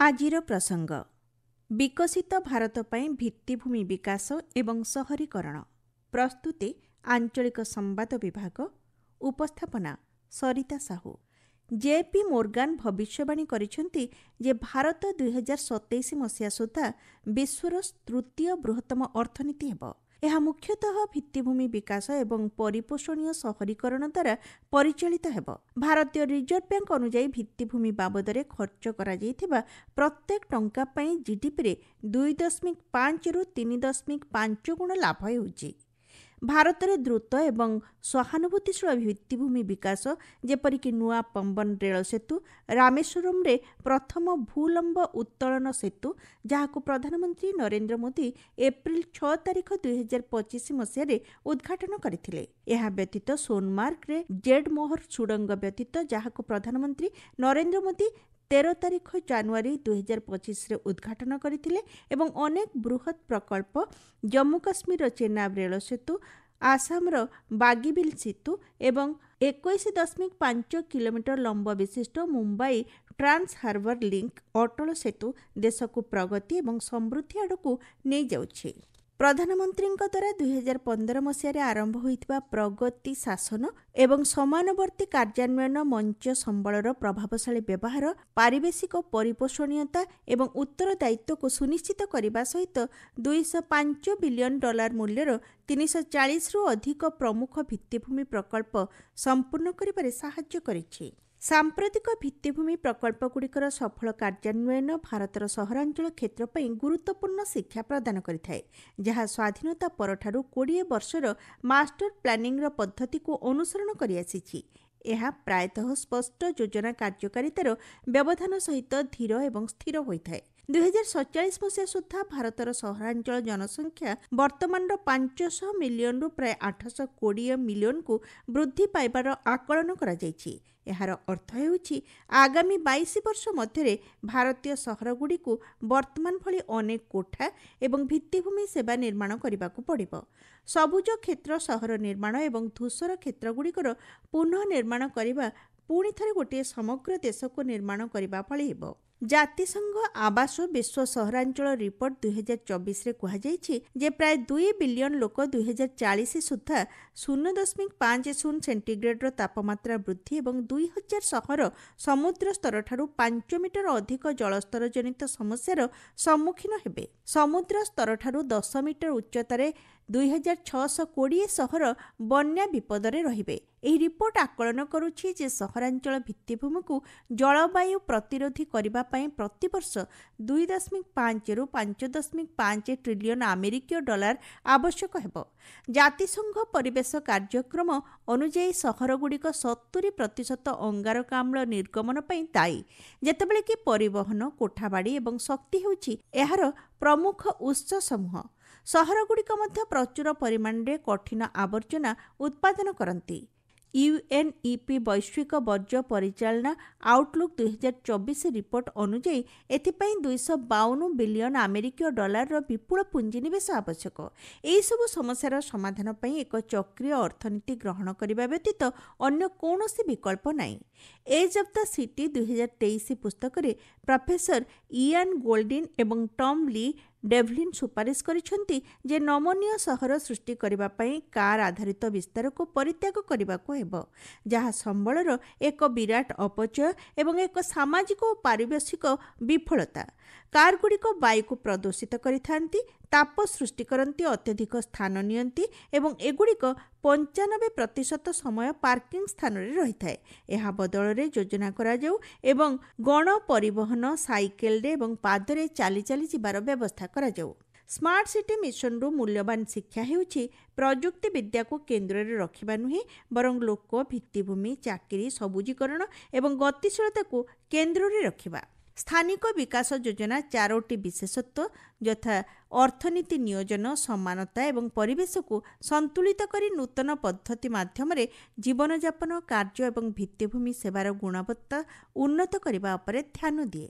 ଆଜିର ପ୍ରସଙ୍ଗ ବିକଶିତ ଭାରତ ପାଇଁ ଭିତ୍ତିଭୂମି ବିକାଶ ଏବଂ ସହରୀକରଣ। ପ୍ରସ୍ତୁତି ଆଞ୍ଚଳିକ ସମ୍ବାଦ ବିଭାଗ। ଉପସ୍ଥାପନା ସରିତା ସାହୁ। ଜେପି ମୋର୍ଗାନ ଭବିଷ୍ୟବାଣୀ କରିଛନ୍ତି ଯେ ଭାରତ 2027 ମସିହା ସୁଦ୍ଧା ବିଶ୍ୱର ତୃତୀୟ ବୃହତ୍ତମ ଅର୍ଥନୀତି ହେବ। ଏହା ମୁଖ୍ୟତଃ ଭିତ୍ତିଭୂମି ବିକାଶ ଏବଂ ପରିପୋଷଣୀୟ ସହରୀକରଣ ଦ୍ୱାରା ପରିଚାଳିତ ହେବ। ଭାରତୀୟ ରିଜର୍ଭ ବ୍ୟାଙ୍କ ଅନୁଯାୟୀ ଭିତ୍ତିଭୂମି ବାବଦରେ ଖର୍ଚ୍ଚ କରାଯାଇଥିବା ପ୍ରତ୍ୟେକ ଟଙ୍କା ପାଇଁ ଜିଡିପିରେ 2.5 ରୁ 3.5 ଗୁଣ ଲାଭ ହେଉଛି। ଭାରତରେ ଦ୍ରୁତ ଏବଂ ସହାନୁଭୂତିଶୀଳ ଭିତ୍ତିଭୂମି ବିକାଶ, ଯେପରିକି ନୂଆ ପମ୍ବନ ରେଳ ସେତୁ, ରାମେଶ୍ୱରମରେ ପ୍ରଥମ ଭୂଲମ୍ବ ଉତ୍ତୋଳନ ସେତୁ, ଯାହାକୁ ପ୍ରଧାନମନ୍ତ୍ରୀ ନରେନ୍ଦ୍ର ମୋଦି ଏପ୍ରିଲ 6 ତାରିଖ 2025 ମସିହାରେ ଉଦ୍ଘାଟନ କରିଥିଲେ। ଏହା ବ୍ୟତୀତ ସୋନମାର୍ଗରେ ଜେଡ୍ ମୋହର ସୁଡ଼ଙ୍ଗ ବ୍ୟତୀତ, ଯାହାକୁ ପ୍ରଧାନମନ୍ତ୍ରୀ ନରେନ୍ଦ୍ର ମୋଦି 13 ତାରିଖ ଜାନୁଆରୀ 2025ରେ ଉଦ୍ଘାଟନ କରିଥିଲେ ଏବଂ ଅନେକ ବୃହତ୍ ପ୍ରକଳ୍ପ, ଜମ୍ମୁ କାଶ୍ମୀରର ଚେନାବ ରେଳ ସେତୁ, ଆସାମର ବାଗିବିଲ ସେତୁ ଏବଂ 21.5 କିଲୋମିଟର ଲମ୍ବ ବିଶିଷ୍ଟ Mumbai trans harbour link Atal Setu ଦେଶକୁ ପ୍ରଗତି ଏବଂ ସମୃଦ୍ଧି ଆଡ଼କୁ ନେଇଯାଉଛି। ପ୍ରଧାନମନ୍ତ୍ରୀଙ୍କ ଦ୍ୱାରା 2015 ମସିହାରେ ଆରମ୍ଭ ହୋଇଥିବା ପ୍ରଗତି ଶାସନ ଏବଂ ସମାନବର୍ତ୍ତୀ କାର୍ଯ୍ୟାନ୍ୱୟନ ମଞ୍ଚ ସମ୍ବଳର ପ୍ରଭାବଶାଳୀ ବ୍ୟବହାର, ପାରିବେଶିକ ପରିପୋଷଣୀୟତା ଏବଂ ଉତ୍ତରଦାୟିତ୍ୱକୁ ସୁନିଶ୍ଚିତ କରିବା ସହିତ $205 ବିଲିୟନ ମୂଲ୍ୟର 340ରୁ ଅଧିକ ପ୍ରମୁଖ ଭିତ୍ତିଭୂମି ପ୍ରକଳ୍ପ ସମ୍ପୂର୍ଣ୍ଣ କରିବାରେ ସାହାଯ୍ୟ କରିଛି। ସାମ୍ପ୍ରତିକ ଭିତ୍ତିଭୂମି ପ୍ରକଳ୍ପଗୁଡ଼ିକର ସଫଳ କାର୍ଯ୍ୟାନ୍ୱୟନ ଭାରତର ସହରାଞ୍ଚଳ କ୍ଷେତ୍ର ପାଇଁ ଗୁରୁତ୍ୱପୂର୍ଣ୍ଣ ଶିକ୍ଷା ପ୍ରଦାନ କରିଥାଏ, ଯାହା ସ୍ୱାଧୀନତା ପରଠାରୁ 20 ବର୍ଷର ମାଷ୍ଟର ପ୍ଲାନିଂର ପଦ୍ଧତିକୁ ଅନୁସରଣ କରିଆସିଛି। ଏହା ପ୍ରାୟତଃ ସ୍ପଷ୍ଟ ଯୋଜନା କାର୍ଯ୍ୟକାରିତାର ବ୍ୟବଧାନ ସହିତ ଧୀର ଏବଂ ସ୍ଥିର ହୋଇଥାଏ। 2047 ମସିହା ସୁଦ୍ଧା ଭାରତର ସହରାଞ୍ଚଳ ଜନସଂଖ୍ୟା ବର୍ତ୍ତମାନର 500 ମିଲିୟନରୁ ପ୍ରାୟ 820 ମିଲିୟନକୁ ବୃଦ୍ଧି ପାଇବାର ଆକଳନ କରାଯାଇଛି। ଏହାର ଅର୍ଥ ହେଉଛି ଆଗାମୀ 22 ବର୍ଷ ମଧ୍ୟରେ ଭାରତୀୟ ସହରଗୁଡ଼ିକୁ ବର୍ତ୍ତମାନ ଭଳି ଅନେକ କୋଠା ଏବଂ ଭିତ୍ତିଭୂମି ସେବା ନିର୍ମାଣ କରିବାକୁ ପଡ଼ିବ। ସବୁଜ କ୍ଷେତ୍ର ସହର ନିର୍ମାଣ ଏବଂ ଧୂସର କ୍ଷେତ୍ରଗୁଡ଼ିକର ପୁନଃ ନିର୍ମାଣ କରିବା ପୁଣି ଥରେ ଗୋଟିଏ ସମଗ୍ର ଦେଶକୁ ନିର୍ମାଣ କରିବା ଭଳି ହେବ। ଜାତିସଂଘ ଆବାସ ବିଶ୍ୱ ସହରାଞ୍ଚଳ ରିପୋର୍ଟ 2024ରେ କୁହାଯାଇଛି ଯେ ପ୍ରାୟ 2 ବିଲିୟନ ଲୋକ 2040 ସୁଦ୍ଧା 0.50 ସେଣ୍ଟିଗ୍ରେଡର ତାପମାତ୍ରା ବୃଦ୍ଧି ଏବଂ 2000 ସହର ସମୁଦ୍ର ସ୍ତରଠାରୁ 5 ମିଟର ଅଧିକ ଜଳସ୍ତର ଜନିତ ସମସ୍ୟାର ସମ୍ମୁଖୀନ ହେବେ। ସମୁଦ୍ର ସ୍ତରଠାରୁ 10 ମିଟର ଉଚ୍ଚତାରେ 2620 ସହର ବନ୍ୟା ବିପଦରେ ରହିବେ। ଏହି ରିପୋର୍ଟ ଆକଳନ କରୁଛି ଯେ ସହରାଞ୍ଚଳ ଭିତ୍ତିଭୂମିକୁ ଜଳବାୟୁ ପ୍ରତିରୋଧୀ କରିବା ପାଇଁ ପ୍ରତିବର୍ଷ 2.5 ରୁ 5.5 ଟ୍ରିଲିୟନ ଆମେରିକୀୟ ଡଲାର ଆବଶ୍ୟକ ହେବ। ଜାତିସଂଘ ପରିବେଶ କାର୍ଯ୍ୟକ୍ରମ ଅନୁଯାୟୀ ସହରଗୁଡ଼ିକ 70% ଅଙ୍ଗାରକାମ୍ଳ ନିର୍ଗମନ ପାଇଁ ଦାୟୀ, ଯେତେବେଳେ କି ପରିବହନ, କୋଠାବାଡ଼ି ଏବଂ ଶକ୍ତି ହେଉଛି ଏହାର ପ୍ରମୁଖ ଉତ୍ସ ସମୂହ। ସହରଗୁଡ଼ିକ ମଧ୍ୟ ପ୍ରଚୁର ପରିମାଣରେ କଠିନ ଆବର୍ଜନା ଉତ୍ପାଦନ କରନ୍ତି। ୟୁଏନ୍ଇପି ବୈଶ୍ୱିକ ବର୍ଜ୍ୟ ପରିଚାଳନା ଆଉଟଲୁକ୍ 2024 ରିପୋର୍ଟ ଅନୁଯାୟୀ ଏଥିପାଇଁ 252 ବିଲିୟନ ଆମେରିକୀୟ ଡଲାରର ବିପୁଳ ପୁଞ୍ଜିନିବେଶ ଆବଶ୍ୟକ। ଏହିସବୁ ସମସ୍ୟାର ସମାଧାନ ପାଇଁ ଏକ ଚକ୍ରୀୟ ଅର୍ଥନୀତି ଗ୍ରହଣ କରିବା ବ୍ୟତୀତ ଅନ୍ୟ କୌଣସି ବିକଳ୍ପ ନାହିଁ। ଏଜ୍ ଅଫ୍ ଦ ସିଟି 2023 ପୁସ୍ତକରେ ପ୍ରଫେସର ଇଆନ୍ ଗୋଲ୍ଡିନ୍ ଏବଂ ଟମ୍ ଲି ଡେଭଲିନ୍ ସୁପାରିଶ କରିଛନ୍ତି ଯେ ନମନୀୟ ସହର ସୃଷ୍ଟି କରିବା ପାଇଁ କାର୍ ଆଧାରିତ ବିସ୍ତାରକୁ ପରିତ୍ୟାଗ କରିବାକୁ ହେବ, ଯାହା ସମ୍ବଳର ଏକ ବିରାଟ ଅପଚୟ ଏବଂ ଏକ ସାମାଜିକ ଓ ପାରିବେଶିକ ବିଫଳତା। କାରଗୁଡ଼ିକ ବାୟୁକୁ ପ୍ରଦୂଷିତ କରିଥାନ୍ତି, ତାପ ସୃଷ୍ଟି କରନ୍ତି, ଅତ୍ୟଧିକ ସ୍ଥାନ ନିଅନ୍ତି ଏବଂ ଏଗୁଡ଼ିକ 95% ସମୟ ପାର୍କିଂ ସ୍ଥାନରେ ରହିଥାଏ। ଏହା ବଦଳରେ ଯୋଜନା କରାଯାଉ ଏବଂ ଗଣ ପରିବହନ, ସାଇକେଲରେ ଏବଂ ପାଦରେ ଚାଲି ଚାଲି ଯିବାର ବ୍ୟବସ୍ଥା କରାଯାଉ। ସ୍ମାର୍ଟ ସିଟି ମିଶନରୁ ମୂଲ୍ୟବାନ ଶିକ୍ଷା ହେଉଛି ପ୍ରଯୁକ୍ତି ବିଦ୍ୟାକୁ କେନ୍ଦ୍ରରେ ରଖିବା ନୁହେଁ, ବରଂ ଲୋକ, ଭିତ୍ତିଭୂମି, ଚାକିରି, ସବୁଜୀକରଣ ଏବଂ ଗତିଶୀଳତାକୁ କେନ୍ଦ୍ରରେ ରଖିବା। ସ୍ଥାନିକ ବିକାଶ ଯୋଜନା 4ଟି ବିଶେଷତ୍ୱ ଯଥା ଅର୍ଥନୀତି ନିୟୋଜନ, ସମାନତା ଏବଂ ପରିବେଶକୁ ସନ୍ତୁଳିତ କରି ନୂତନ ପଦ୍ଧତି ମାଧ୍ୟମରେ ଜୀବନଯାପନ, କାର୍ଯ୍ୟ ଏବଂ ଭିତ୍ତିଭୂମି ସେବାର ଗୁଣବତ୍ତା ଉନ୍ନତ କରିବା ଉପରେ ଧ୍ୟାନ ଦିଏ।